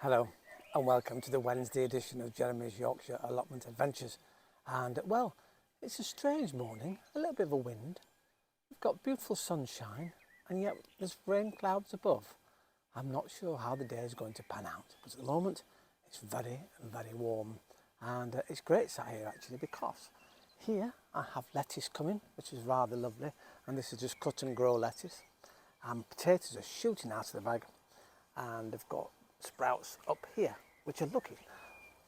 Hello and welcome to the Wednesday edition of Jeremy's Yorkshire Allotment Adventures. And well, it's a strange morning, a little bit of a wind. We've got beautiful sunshine and yet there's rain clouds above. I'm not sure how the day is going to pan out, but at the moment it's very, very warm. And it's great sat here actually, because here I have lettuce coming, which is rather lovely. And this is just cut and grow lettuce. And potatoes are shooting out of the bag, and I've got sprouts up here which are looking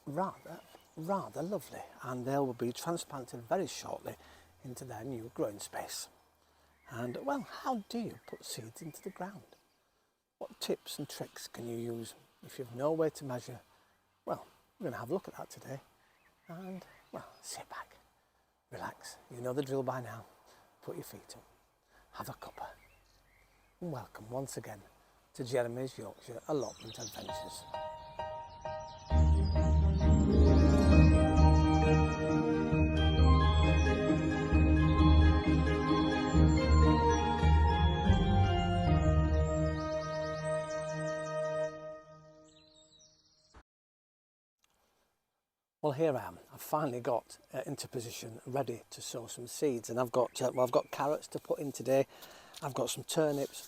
rather lovely, and they will be transplanted very shortly into their new growing space. And well, how do you put seeds into the ground? What tips and tricks can you use if you've no way to measure? Well, we're going to have a look at that today. And well, sit back, relax, you know the drill by now. Put your feet up, have a cuppa, and welcome once again to Jeremy's Yorkshire Allotment Adventures. Well, here I am. I've finally got into position, ready to sow some seeds, and I've got carrots to put in today. I've got some turnips.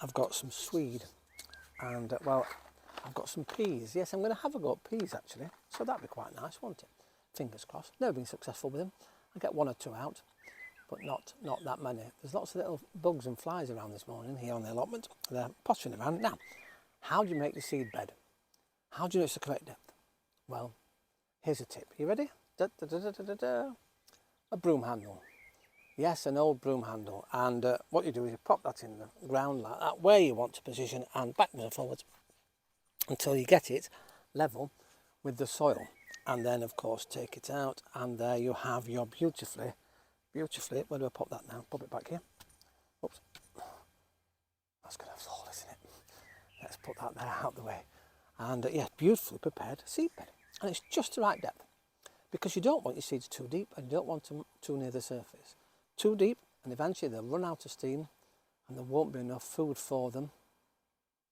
I've got some swede, and well, I've got some peas. Yes, I'm going to have a go at peas actually, so that'd be quite nice, won't it? Fingers crossed. Never been successful with them. I get one or two out, but not that many. There's lots of little bugs and flies around this morning here on the allotment. They're pottering around. Now, how do you make the seed bed? How do you know it's the correct depth? Well, here's a tip. You ready? A broom handle. Yes, an old broom handle, and what you do is you pop that in the ground like that, where you want to position, and backwards and forwards until you get it level with the soil, and then of course take it out, and there you have your beautifully, where do I pop that now? Pop it back here. Oops, that's going to fall, isn't it? Let's put that there out of the way, and yes, beautifully prepared seed bed, and it's just the right depth, because you don't want your seeds too deep and you don't want them too near the surface. Too deep and eventually they'll run out of steam and there won't be enough food for them,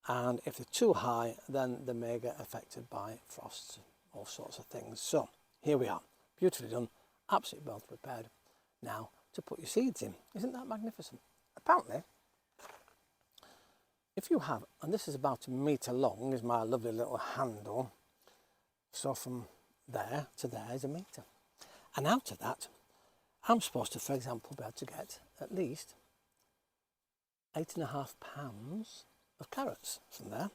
and if they're too high then they may get affected by frosts and all sorts of things. So here we are, beautifully done, absolutely well prepared now to put your seeds in. Isn't that magnificent? Apparently, if you have, and this is about a metre long is my lovely little handle, so from there to there is a metre, and out of that I'm supposed to, for example, be able to get at least 8.5 pounds of carrots from there,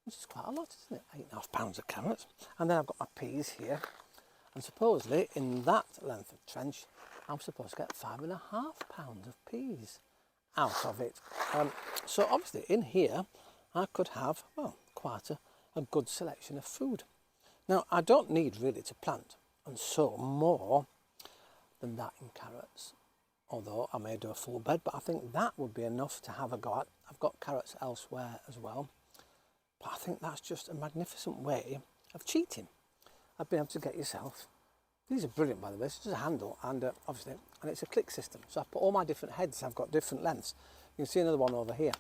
which is quite a lot, isn't it? 8.5 pounds of carrots. And then I've got my peas here, and supposedly in that length of trench I'm supposed to get 5.5 pounds of peas out of it. So obviously in here I could have, well, quite a good selection of food. Now I don't need really to plant and sow more than that in carrots, although I may do a full bed, but I think that would be enough to have a go at. I've got carrots elsewhere as well, but I think that's just a magnificent way of cheating. I've been able to get yourself, these are brilliant by the way, it's just a handle, and obviously, and it's a click system, so I've put all my different heads, I've got different lengths. You can see another one over here,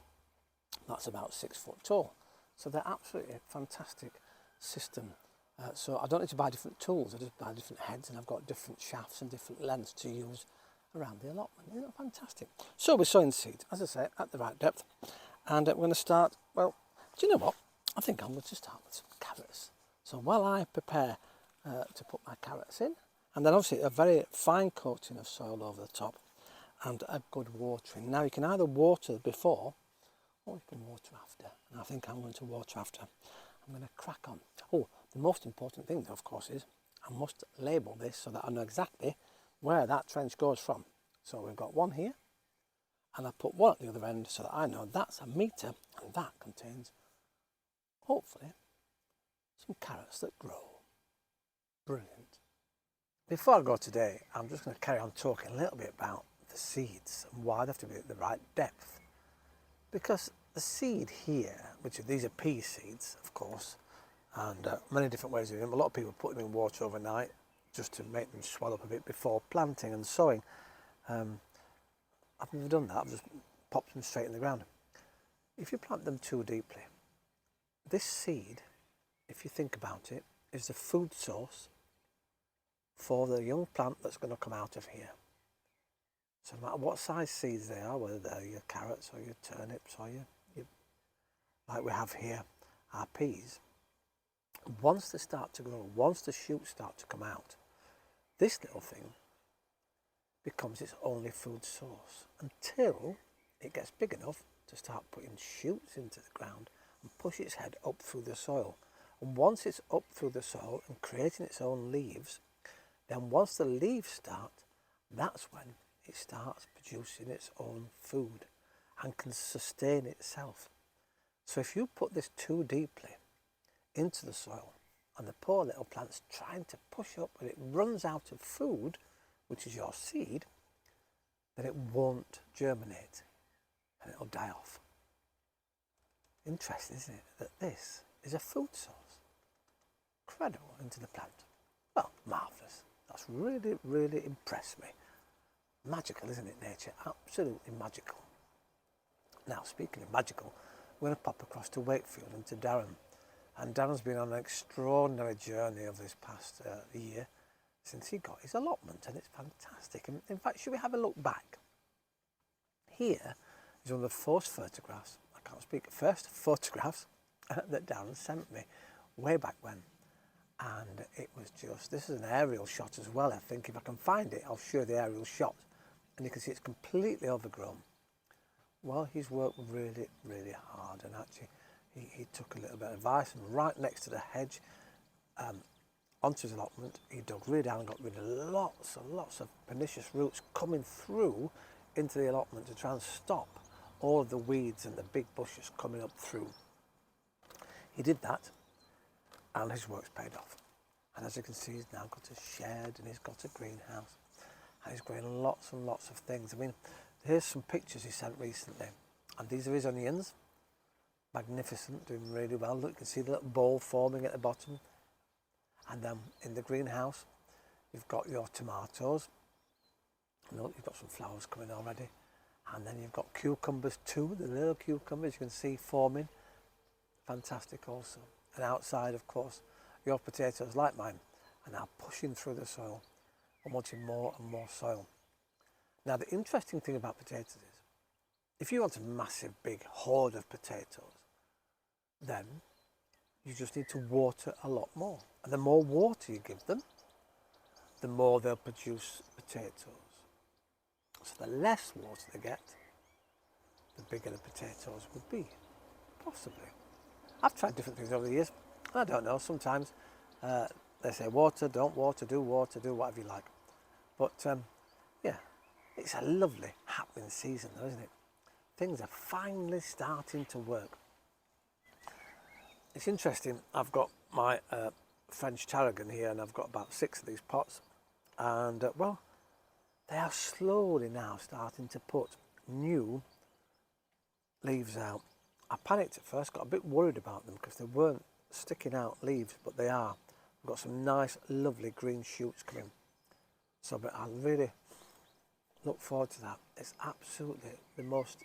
that's about 6 foot tall, so they're absolutely a fantastic system. So I don't need to buy different tools, I just buy different heads, and I've got different shafts and different lengths to use around the allotment. Isn't that fantastic? So we're sowing seeds, as I say, at the right depth. And we're going to start, well, do you know what? I think I'm going to start with some carrots. So while I prepare to put my carrots in, and then obviously a very fine coating of soil over the top, and a good watering. Now you can either water before, or you can water after. And I think I'm going to water after. I'm going to crack on. Oh, the most important thing, of course, is I must label this so that I know exactly where that trench goes from. So we've got one here, and I put one at the other end so that I know that's a metre, and that contains, hopefully, some carrots that grow. Brilliant. Before I go today, I'm just going to carry on talking a little bit about the seeds and why they have to be at the right depth. Because the seed here, which these are pea seeds, of course, and many different ways of doing them. A lot of people put them in water overnight just to make them swell up a bit before planting and sowing. I've never done that, I've just popped them straight in the ground. If you plant them too deeply, this seed if you think about it, is the food source for the young plant that's going to come out of here. So no matter what size seeds they are, whether they're your carrots or your turnips or your like we have here, our peas, once they start to grow, once the shoots start to come out, this little thing becomes its only food source until it gets big enough to start putting shoots into the ground and push its head up through the soil. And once it's up through the soil and creating its own leaves, then once the leaves start, that's when it starts producing its own food and can sustain itself. So if you put this too deeply into the soil and the poor little plant's trying to push up and it runs out of food, which is your seed, then it won't germinate and it'll die off. Interesting, isn't it, that this is a food source. Incredible into the plant. Well, marvellous. That's really, really impressed me. Magical, isn't it, nature? Absolutely magical. Now, speaking of magical, we're going to pop across to Wakefield and to Darren. And Darren's been on an extraordinary journey of this past year since he got his allotment, and it's fantastic. And in fact, should we have a look back? Here is one of the first photographs that Darren sent me way back when. And it was just, this is an aerial shot as well, I think. If I can find it, I'll show the aerial shot. And you can see it's completely overgrown. Well, he's worked really, really hard, and actually he took a little bit of advice, and right next to the hedge, onto his allotment, he dug really down and got rid of lots and lots of pernicious roots coming through into the allotment to try and stop all of the weeds and the big bushes coming up through. He did that, and his work's paid off. And as you can see, he's now got a shed and he's got a greenhouse, and he's growing lots and lots of things. I mean, here's some pictures he sent recently, and these are his onions. Magnificent, doing really well. Look, you can see the little bowl forming at the bottom. And then in the greenhouse, you've got your tomatoes. Look, you've got some flowers coming already. And then you've got cucumbers too, the little cucumbers you can see forming. Fantastic also. And outside, of course, your potatoes, like mine, are now pushing through the soil and wanting more and more soil. Now, the interesting thing about potatoes is, if you want a massive, big hoard of potatoes, then you just need to water a lot more. And the more water you give them, the more they'll produce potatoes. So the less water they get, the bigger the potatoes will be, possibly. I've tried different things over the years. I don't know, sometimes they say water, don't water, do whatever you like. But yeah, it's a lovely happening season though, isn't it? Things are finally starting to work. It's interesting, I've got my French tarragon here, and I've got about 6 of these pots, and well, they are slowly now starting to put new leaves out. I panicked at first, got a bit worried about them because they weren't sticking out leaves, but they are. We've got some nice, lovely green shoots coming. So, but I really look forward to that. It's absolutely the most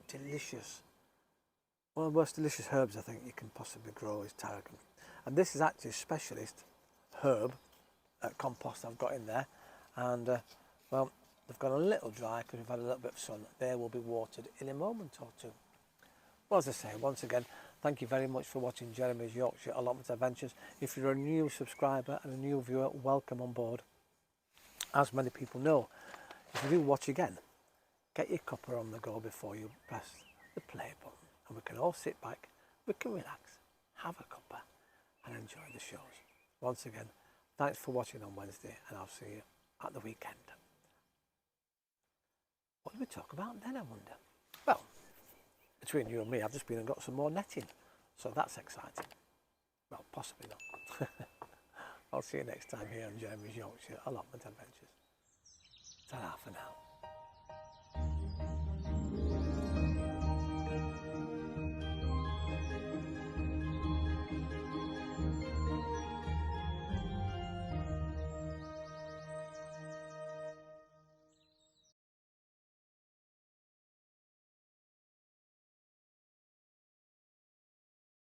delicious, one of the most delicious herbs I think you can possibly grow is tarragon. And this is actually a specialist herb compost I've got in there. And well, they've gone a little dry because we've had a little bit of sun. They will be watered in a moment or two. Well, as I say, once again, thank you very much for watching Jeremy's Yorkshire Allotment Adventures. If you're a new subscriber and a new viewer, welcome on board. As many people know, if you do watch again, get your cuppa on the go before you press the play button, and we can all sit back, we can relax, have a cuppa and enjoy the shows. Once again, thanks for watching on Wednesday, and I'll see you at the weekend. What do we talk about then, I wonder? Well, between you and me, I've just been and got some more netting, so that's exciting. Well, possibly not. I'll see you next time here on Jeremy's Yorkshire Allotment Adventures. Ta-ra for now.